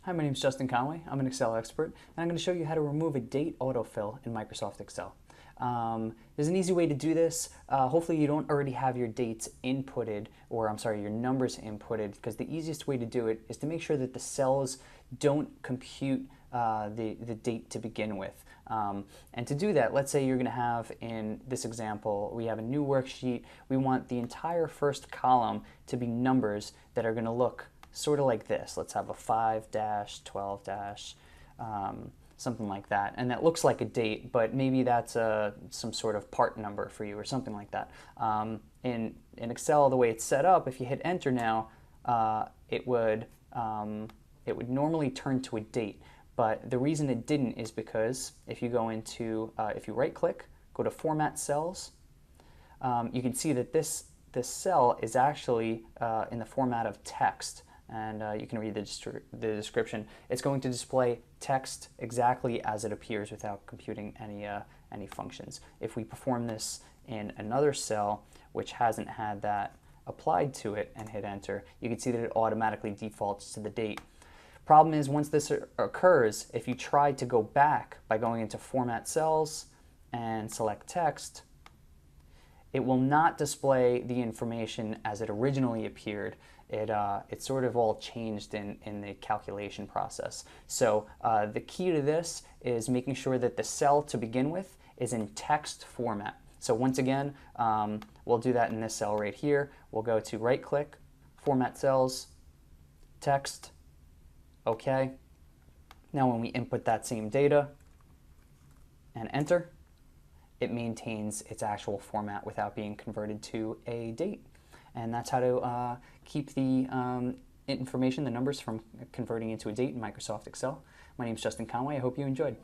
Hi, my name is Justin Conway. I'm an Excel expert, and I'm going to show you how to remove a date autofill in Microsoft Excel. There's an easy way to do this. Hopefully you don't already have your dates inputted, or I'm sorry, your numbers inputted, because the easiest way to do it is to make sure that the cells don't compute the date to begin with. And to do that, let's say you're going to have, in this example, we have a new worksheet. We want the entire first column to be numbers that are going to look sort of like this. Let's have a 5-12-, something like that. And that looks like a date, but maybe that's some sort of part number for you or something like that. In Excel, the way it's set up, if you hit enter now, it would normally turn to a date. But the reason it didn't is because if you go into, if you right click, go to Format Cells, you can see that this cell is actually in the format of text. And you can read the description. It's going to display text exactly as it appears without computing any functions. If we perform this in another cell which hasn't had that applied to it and hit enter, you can see that it automatically defaults to the date. Problem is, once this occurs, if you try to go back by going into Format Cells and select Text, it will not display the information as it originally appeared. It sort of all changed in the calculation process. So the key to this is making sure that the cell to begin with is in text format. So once again, we'll do that in this cell right here. We'll go to right click, Format Cells, Text, OK. Now when we input that same data and enter, it maintains its actual format without being converted to a date. And that's how to keep the information, the numbers, from converting into a date in Microsoft Excel. My name is Justin Conway. I hope you enjoyed.